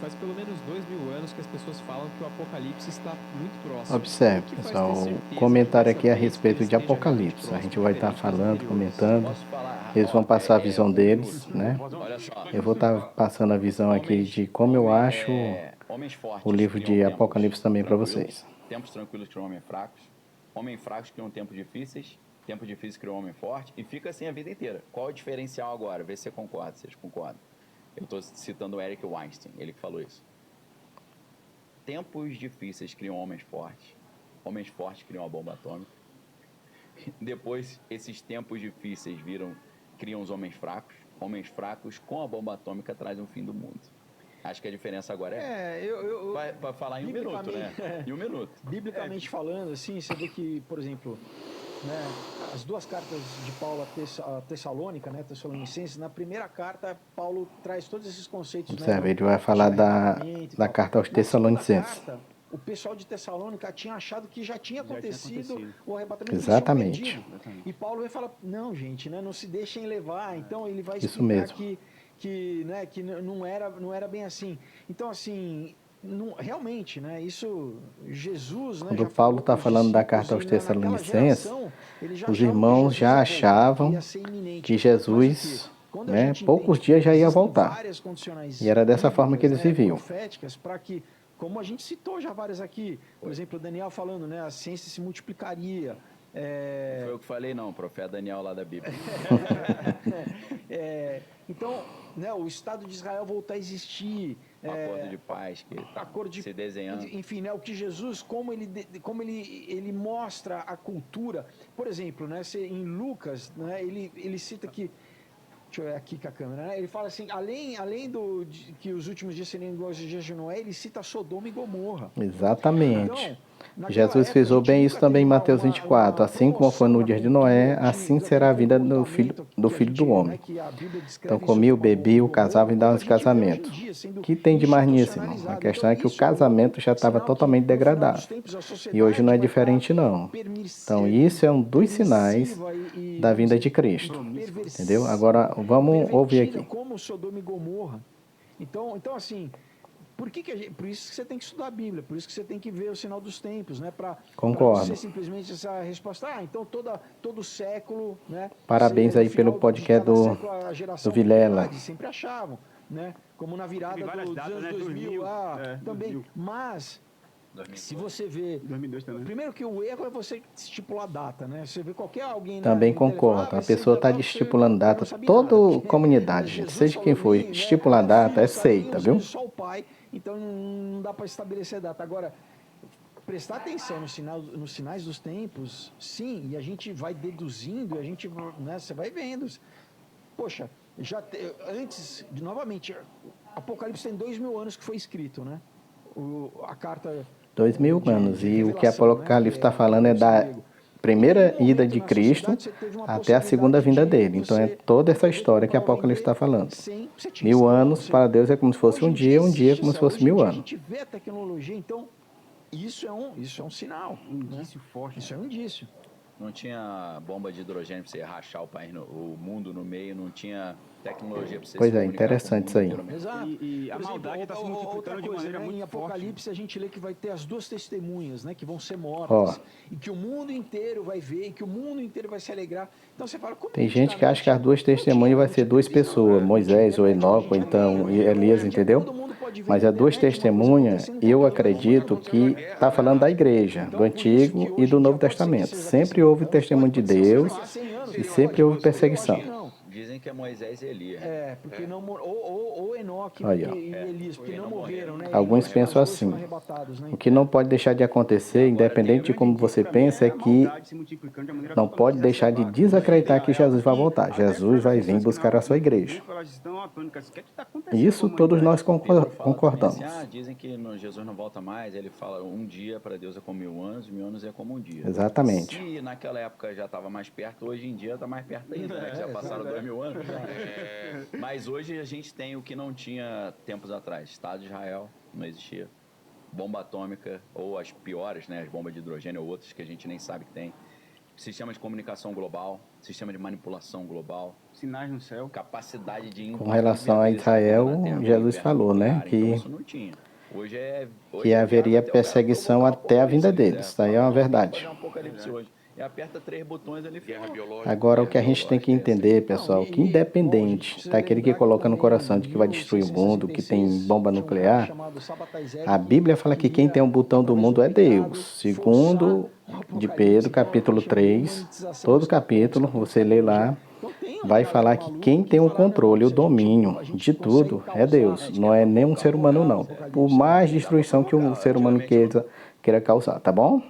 faz pelo menos 2.000 anos que as pessoas falam que o Apocalipse está muito próximo. Observe, O que faz ter pessoal, o certeza comentário que aqui é a dessa vez respeito ele de esteja realmente Apocalipse. A próximo, gente vai estar diferente dos falando, anteriores? comentando. Posso falar? Eles vão passar a visão deles, minuto. né? Olha só. Eu vou estar passando a visão aqui de como eu acho Homens fortes o livro criam de tempos Apocalipse também para tranquilos, vocês. Tempos tranquilos criam homens fracos. Homens fracos criam tempos difíceis criam homem forte. E fica assim a vida inteira. Qual é o diferencial agora? Vê se você concorda, vocês concordam. Eu estou citando o Eric Weinstein, ele que falou isso. Tempos difíceis criam homens fortes criam a bomba atômica. Depois, esses tempos difíceis criam os homens fracos com a bomba atômica trazem o fim do mundo. Acho que a diferença agora vai falar em um minuto, né? Em um minuto. Biblicamente falando, assim, você vê que, por exemplo, né, as duas cartas de Paulo a Tessalônica, né, Tessalonicenses, na primeira carta, Paulo traz todos esses conceitos. Observe, né, ele vai falar da carta aos Tessalonicenses. O pessoal de Tessalônica tinha achado que já tinha acontecido o arrebatamento. Exatamente. E Paulo vai falar, não, gente, né, não se deixem levar. Então ele vai Isso explicar mesmo. que não era bem assim. Então, assim, realmente, né, isso, Jesus... Quando Paulo está falando da carta aos Tessalonicenses, os irmãos já achavam que Jesus, né, poucos dias já ia voltar. E era dessa forma que eles viviam. Como a gente citou já várias aqui, por exemplo, o Daniel falando, né, a ciência se multiplicaria. Não foi eu que falei, não, o profeta Daniel lá da Bíblia. Então, né, o Estado de Israel voltar a existir. Acordo de paz que está se desenhando. Enfim, né, o que Jesus, como ele mostra a cultura. Por exemplo, né, em Lucas, né, ele cita que... Deixa eu ver aqui com a câmera, né? Ele fala assim, além que os últimos dias seriam iguais aos dias de Noé, ele cita Sodoma e Gomorra. Exatamente. Jesus frisou bem isso também em Mateus 24. Assim como foi no dia de Noé, assim será a vida do filho do homem. Então comiam, bebiam, casavam e davam os casamentos. O que tem de mais nisso, irmão? A questão é que o casamento já estava totalmente degradado. E hoje não é diferente, não. Então isso é um dos sinais da vinda de Cristo. Entendeu? Agora vamos ouvir aqui. Como Sodoma e Gomorra. Então assim... Por isso que você tem que estudar a Bíblia, por isso que você tem que ver o sinal dos tempos, né? Para Concordo. você simplesmente essa resposta, então todo século, né? Parabéns aí pelo podcast do Vilela. Sempre achavam, né? Como na virada dos anos 2000, também. Mas, se você vê... 2002 também. Primeiro que o erro é você estipular data, né? Você vê qualquer alguém... Também concordo. A pessoa está estipulando data. Toda comunidade, gente, seja quem for, estipular data é seita, viu? Só o pai... Então não dá para estabelecer data. Agora, prestar atenção nos sinais dos tempos, sim, e a gente vai deduzindo, a gente, né, você vai vendo. Poxa, antes, novamente, Apocalipse tem 2.000 anos que foi escrito, né? A carta... 2.000 anos, e o que Apocalipse está falando é da primeira ida de Cristo até a segunda vinda dele. Então é toda essa história que Apocalipse está falando. 1.000 anos para Deus é como se fosse um dia como se fosse 1.000 anos. A gente vê a tecnologia, então isso é um sinal. Um indício forte. Isso é um indício. Não tinha bomba de hidrogênio para você rachar o mundo no meio, não tinha tecnologia para você Pois se é, comunicar interessante isso aí. Exato. E a maldade está se multiplicando de maneira muito em forte. Apocalipse a gente lê que vai ter as duas testemunhas, né, que vão ser mortas. E que o mundo inteiro vai ver, e que o mundo inteiro vai se alegrar. Então você fala... Tem gente que acha que as duas testemunhas vai ser duas pessoas, Moisés ou Enoque, ou então Elias, entendeu? Mas as duas testemunhas, eu acredito que está falando da igreja, do Antigo e do Novo Testamento. Sempre houve testemunho de Deus e sempre houve perseguição. Dizem que é Moisés e Elias. Porque não ou Enoque Aí, e Elias, porque não morreram, né? Alguns pensam assim. O que não pode deixar de acontecer, independente de como você pensa, é que não pode deixar de desacreditar que Jesus vai voltar. Jesus vai vir buscar a sua igreja. Isso todos nós concordamos. Dizem que Jesus não volta mais, ele fala um dia para Deus é como 1.000 anos, 1.000 anos é como um dia. Exatamente. Se naquela época já estava mais perto, hoje em dia está mais perto ainda, né? Já passaram 2.000 anos. Mas hoje a gente tem o que não tinha tempos atrás. Estado de Israel não existia. Bomba atômica, ou as piores, né? As bombas de hidrogênio ou outras que a gente nem sabe que tem. Sistema de comunicação global. sistema de manipulação global, Sinais no céu. capacidade de... Com relação a Israel, Jesus falou, né, Então, que isso não tinha. Hoje que haveria até o cara perseguição provocar até a vinda apocalipse, deles. Isso aí é uma verdade. fazer um apocalipse hoje. E aperta 3 botões ali. Guerra biológica. Agora, o que a gente tem que entender, pessoal, que independente daquele que coloca no coração de que vai destruir o mundo, que tem bomba nuclear, a Bíblia fala que quem tem o botão do mundo é Deus. Segundo de Pedro, capítulo 3, todo capítulo, você lê lá, vai falar que quem tem o controle, o domínio de tudo é Deus, não é nenhum ser humano não. Por mais destruição que um ser humano queira causar, tá bom?